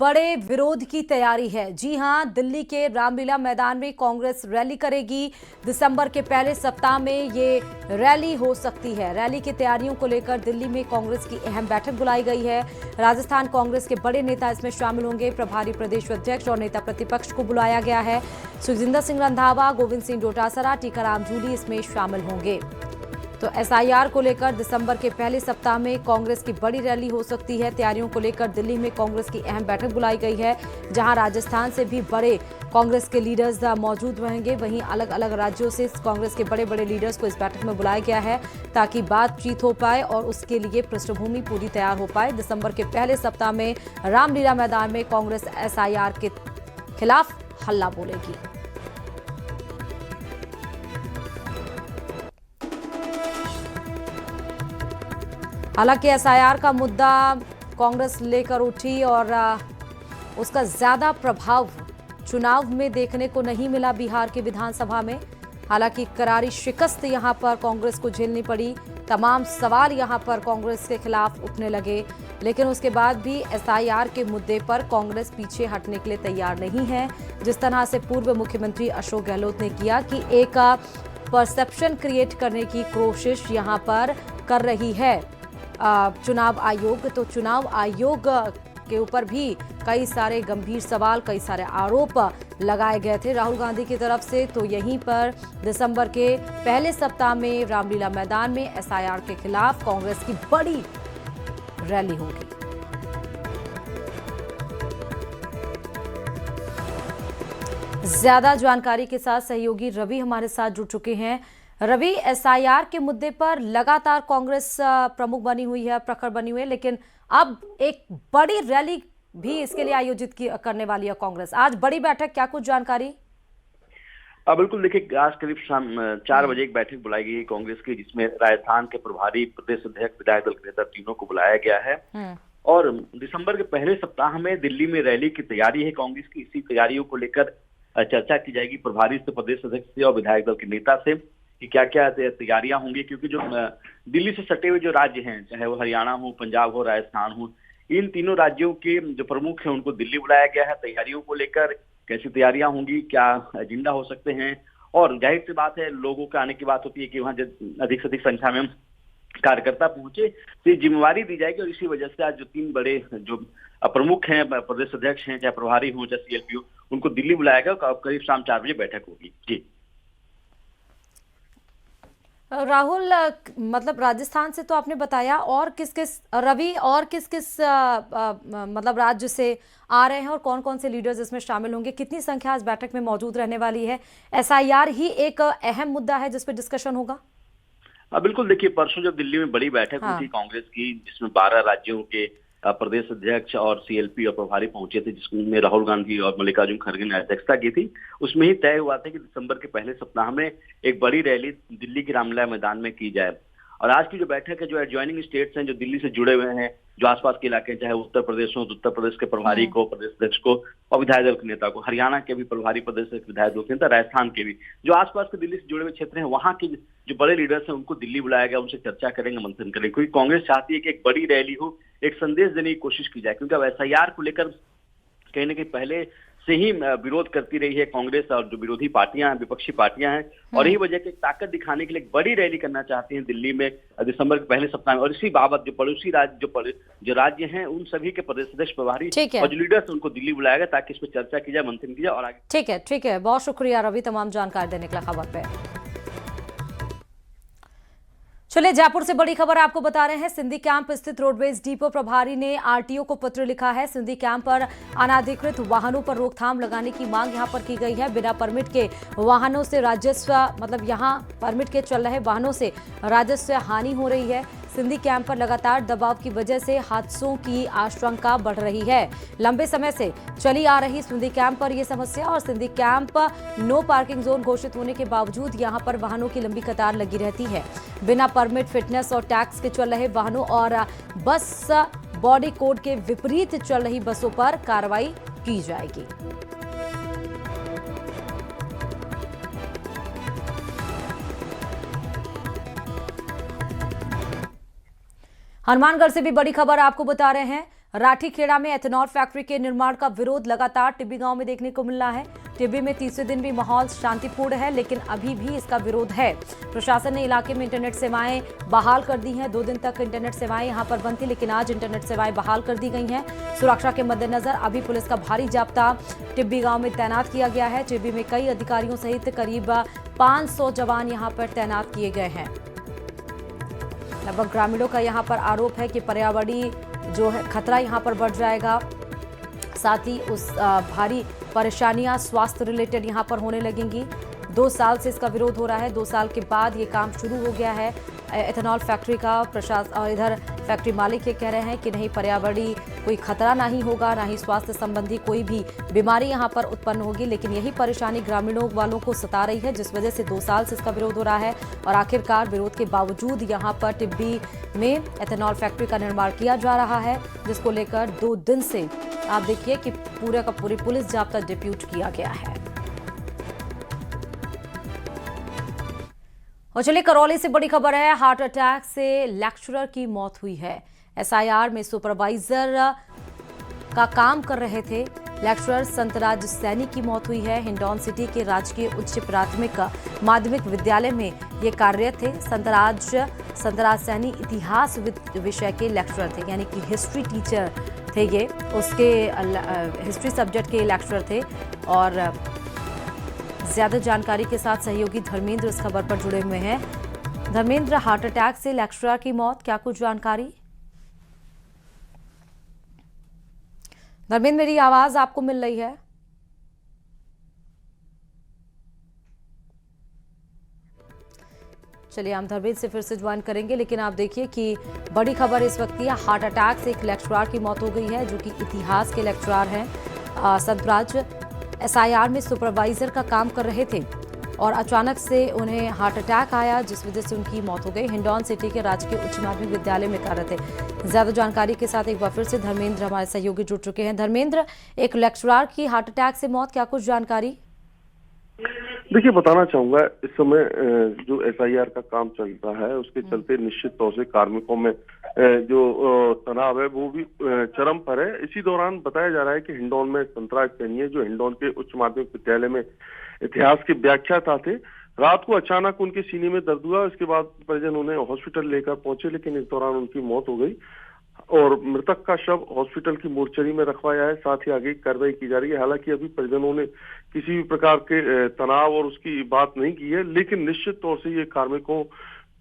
बड़े विरोध की तैयारी है। जी हां, दिल्ली के रामलीला मैदान में कांग्रेस रैली करेगी। दिसंबर के पहले सप्ताह में ये रैली हो सकती है। रैली की तैयारियों को लेकर दिल्ली में कांग्रेस की अहम बैठक बुलाई गई है। राजस्थान कांग्रेस के बड़े नेता इसमें शामिल होंगे। प्रभारी प्रदेश अध्यक्ष और नेता प्रतिपक्ष को बुलाया गया है। सुखजिंदर सिंह रंधावा, गोविंद सिंह डोटासरा, टीकाराम जूली इसमें शामिल होंगे। तो एसआईआर को लेकर दिसंबर के पहले सप्ताह में कांग्रेस की बड़ी रैली हो सकती है। तैयारियों को लेकर दिल्ली में कांग्रेस की अहम बैठक बुलाई गई है, जहां राजस्थान से भी बड़े कांग्रेस के लीडर्स मौजूद रहेंगे। वहीं अलग अलग राज्यों से कांग्रेस के बड़े बड़े लीडर्स को इस बैठक में बुलाया गया है, ताकि बातचीत हो पाए और उसके लिए पृष्ठभूमि पूरी तैयार हो पाए। दिसंबर के पहले सप्ताह में रामलीला मैदान में कांग्रेस एसआईआर के खिलाफ हल्ला बोलेगी। हालांकि एसआईआर का मुद्दा कांग्रेस लेकर उठी और उसका ज्यादा प्रभाव चुनाव में देखने को नहीं मिला बिहार की विधानसभा में। हालांकि करारी शिकस्त यहां पर कांग्रेस को झेलनी पड़ी। तमाम सवाल यहां पर कांग्रेस के खिलाफ उठने लगे, लेकिन उसके बाद भी एसआईआर के मुद्दे पर कांग्रेस पीछे हटने के लिए तैयार नहीं है। जिस तरह से पूर्व मुख्यमंत्री अशोक गहलोत ने किया कि एक परसेप्शन क्रिएट करने की कोशिश यहां पर कर रही है चुनाव आयोग, तो चुनाव आयोग के ऊपर भी कई सारे गंभीर सवाल, कई सारे आरोप लगाए गए थे राहुल गांधी की तरफ से। तो यहीं पर दिसंबर के पहले सप्ताह में रामलीला मैदान में एसआईआर के खिलाफ कांग्रेस की बड़ी रैली होगी। ज्यादा जानकारी के साथ सहयोगी रवि हमारे साथ जुड़ चुके हैं। रवि, एसआईआर के मुद्दे पर लगातार कांग्रेस प्रमुख बनी हुई है, प्रखर बनी हुई है, लेकिन अब एक बड़ी रैली भी इसके लिए आयोजित करने वाली है कांग्रेस। आज बड़ी बैठक, क्या कुछ जानकारी? बिल्कुल, देखिए आज करीब शाम 4 बजे एक बैठक बुलाई गई है कांग्रेस की, जिसमें राजस्थान के प्रभारी प्रदेश अध्यक्ष, विधायक दल के नेता तीनों को बुलाया गया है। और दिसंबर के पहले सप्ताह में दिल्ली में रैली की तैयारी है कांग्रेस की। इसी तैयारियों को लेकर चर्चा की जाएगी प्रभारी से, प्रदेश अध्यक्ष से और विधायक दल के नेता से कि क्या क्या तैयारियां होंगी। क्योंकि जो दिल्ली से सटे हुए जो राज्य हैं, चाहे वो हरियाणा हो, पंजाब हो, राजस्थान हो, इन तीनों राज्यों के जो प्रमुख हैं उनको दिल्ली बुलाया गया है। तैयारियों को लेकर कैसी तैयारियां होंगी, क्या एजेंडा हो सकते हैं, और जाहिर सी बात है लोगों के आने की बात होती है कि वहां अधिक से अधिक संख्या में कार्यकर्ता पहुंचे, तो ये जिम्मेवारी दी जाएगी। और इसी वजह से आज जो 3 बड़े जो प्रमुख हैं, प्रदेश अध्यक्ष हैं, चाहे प्रभारी हो चाहे सीएलपी हो, उनको दिल्ली बुलाया गया। करीब शाम 4 बजे बैठक होगी। जी राहुल, मतलब राजस्थान से तो आपने बताया, और किस किस, रवि, और किस किस मतलब राज्य से आ रहे हैं और कौन कौन से लीडर्स इसमें शामिल होंगे? कितनी संख्या इस बैठक में मौजूद रहने वाली है? एसआईआर ही एक अहम मुद्दा है जिस पर डिस्कशन होगा। बिल्कुल, देखिए परसों जब दिल्ली में बड़ी बैठक हुई थी कांग्रेस की, जिसमें 12 राज्यों के प्रदेश अध्यक्ष और सीएलपी और प्रभारी पहुंचे थे, जिसमें राहुल गांधी और मल्लिकार्जुन खड़गे ने अध्यक्षता की थी, उसमें ही तय हुआ था कि दिसंबर के पहले सप्ताह में एक बड़ी रैली दिल्ली के रामलीला मैदान में की जाए। और आज की जो बैठक है, जो एडजॉइनिंग स्टेट्स हैं, जो दिल्ली से जुड़े हुए हैं, जो आसपास के इलाके, चाहे उत्तर प्रदेश हो, तो उत्तर प्रदेश के प्रभारी को, प्रदेश अध्यक्ष को और विधायक दल के नेता को, हरियाणा के भी प्रभारी प्रदेश विधायक दल के नेता, राजस्थान के भी जो आसपास के दिल्ली से जुड़े हुए क्षेत्र हैं, वहां के जो बड़े लीडर्स हैं उनको दिल्ली बुलाया गया। उनसे चर्चा करेंगे, मंथन करेंगे, क्योंकि कांग्रेस चाहती है कि एक बड़ी रैली हो, एक संदेश देने की कोशिश की जाए। क्योंकि अब एसआईआर को लेकर कहीं ना कहीं पहले से ही विरोध करती रही है कांग्रेस और जो विरोधी पार्टियां हैं, विपक्षी पार्टियां हैं, और यही वजह की ताकत दिखाने के लिए एक बड़ी रैली करना चाहती हैं दिल्ली में दिसंबर के पहले सप्ताह में। और इसी बाबत जो पड़ोसी राज्य जो राज्य हैं, उन सभी के प्रदेश अध्यक्ष, प्रभारी और जो लीडर्स उनको दिल्ली बुलाया गया, ताकि इस पर चर्चा की जाए, मंथन की जाए और आगे। ठीक है, बहुत शुक्रिया रवि तमाम जानकारी देने के लिए खबर पे। चलिए, जयपुर से बड़ी खबर आपको बता रहे हैं। सिंधी कैंप स्थित रोडवेज डिपो प्रभारी ने आरटीओ को पत्र लिखा है। सिंधी कैंप पर अनाधिकृत वाहनों पर रोकथाम लगाने की मांग यहां पर की गई है। बिना परमिट के वाहनों से राजस्व, मतलब यहां परमिट के चल रहे वाहनों से राजस्व हानि हो रही है। सिंधी कैंप पर लगातार दबाव की वजह से हादसों की आशंका बढ़ रही है। लंबे समय से चली आ रही सिंधी कैंप पर यह समस्या, और Sindhi camp no parking zone घोषित होने के बावजूद यहां पर वाहनों की लंबी कतार लगी रहती है। बिना परमिट, फिटनेस और टैक्स के चल रहे वाहनों और बस बॉडी कोड के विपरीत चल रही बसों पर कार्रवाई की जाएगी। हनुमानगढ़ से भी बड़ी खबर आपको बता रहे हैं। राठीखेड़ा में एथेनॉल फैक्ट्री के निर्माण का विरोध लगातार टिब्बी गांव में देखने को मिल रहा है। टिब्बी में तीसरे दिन भी माहौल शांतिपूर्ण है, लेकिन अभी भी इसका विरोध है। प्रशासन ने इलाके में इंटरनेट सेवाएं बहाल कर दी हैं। 2 दिन तक इंटरनेट सेवाएं यहां पर बंद थी, लेकिन आज इंटरनेट सेवाएं बहाल कर दी गई हैं। सुरक्षा के मद्देनजर अभी पुलिस का भारी जाब्ता टिब्बी गांव में तैनात किया गया है। टिब्बी में कई अधिकारियों सहित करीब 500 जवान यहां पर तैनात किए गए हैं। लगभग ग्रामीणों का यहां पर आरोप है कि पर्यावरणीय जो है खतरा यहां पर बढ़ जाएगा, साथ ही उस भारी परेशानियां स्वास्थ्य रिलेटेड यहां पर होने लगेंगी। 2 साल से इसका विरोध हो रहा है। 2 साल के बाद ये काम शुरू हो गया है एथेनॉल फैक्ट्री का। प्रशासन और इधर फैक्ट्री मालिक ये कह रहे हैं कि नहीं पर्यावरणीय कोई खतरा नहीं होगा, ना ही स्वास्थ्य संबंधी कोई भी बीमारी यहां पर उत्पन्न होगी, लेकिन यही परेशानी ग्रामीणों वालों को सता रही है, जिस वजह से 2 साल से इसका विरोध हो रहा है। और आखिरकार विरोध के बावजूद यहां पर टिब्बी में एथेनॉल फैक्ट्री का निर्माण किया जा रहा है, जिसको लेकर 2 दिन से आप देखिए कि पूरे का पूरी पुलिस जाब्ता डिप्यूट किया गया है। और चलिए करौली से बड़ी खबर है। हार्ट अटैक से लेक्चरर की मौत हुई है। एसआईआर में सुपरवाइजर का काम कर रहे थे लेक्चरर संतराज सैनी की मौत हुई है। हिंडौन सिटी के राजकीय उच्च प्राथमिक माध्यमिक विद्यालय में ये कार्यरत थे। संतराज सैनी इतिहास विषय के लेक्चरर थे, यानी कि हिस्ट्री टीचर थे ये। उसके हिस्ट्री सब्जेक्ट के लेक्चरर थे। और ज्यादा जानकारी के साथ सहयोगी धर्मेंद्र इस खबर पर जुड़े हुए हैं। धर्मेंद्र, हार्ट अटैक से लेक्चरर की मौत, क्या कुछ जानकारी? धर्मेंद्र, मेरी आवाज आपको मिल रही है? चलिए हम धर्मेंद्र से फिर से ज्वाइन करेंगे, लेकिन आप देखिए कि बड़ी खबर इस वक्त की है। हार्ट अटैक से एक लेक्चरर की मौत हो गई है, जो कि इतिहास के लेक्चरर हैं। संतराज एसआईआर में सुपरवाइजर का काम कर रहे थे और अचानक से उन्हें हार्ट अटैक आया, जिस वजह से उनकी मौत हो गई। हिंडौन सिटी के राजकीय उच्च माध्यमिक विद्यालय में कार्यरत थे। ज्यादा जानकारी के साथ एक बार फिर से धर्मेंद्र हमारे सहयोगी जुड़ चुके हैं। धर्मेंद्र, एक लेक्चरर की हार्ट अटैक से मौत, क्या कुछ जानकारी? देखिए, बताना चाहूंगा इस समय जो एसआईआर का काम चलता है उसके चलते निश्चित तौर से कार्मिकों में जो तनाव है वो भी चरम पर है। इसी दौरान बताया जा रहा है कि हिंडौन में संतराज सैनी है, जो हिंडौन के उच्च माध्यमिक विद्यालय में इतिहास के व्याख्याता थे। रात को अचानक उनके सीने में दर्द हुआ। इसके बाद परिजन उन्हें हॉस्पिटल लेकर पहुंचे, लेकिन इस दौरान उनकी मौत हो गई और मृतक का शव हॉस्पिटल की मोर्चरी में रखवाया है। साथ ही आगे कार्रवाई की जा रही है। हालांकि अभी परिजनों ने किसी भी प्रकार के तनाव और उसकी बात नहीं की है, लेकिन निश्चित तौर से ये कार्मिकों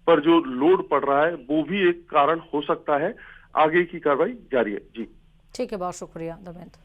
पर जो लोड पड़ रहा है वो भी एक कारण हो सकता है। आगे की कार्रवाई जारी है। जी ठीक है, बहुत शुक्रिया धर्मेंद्र।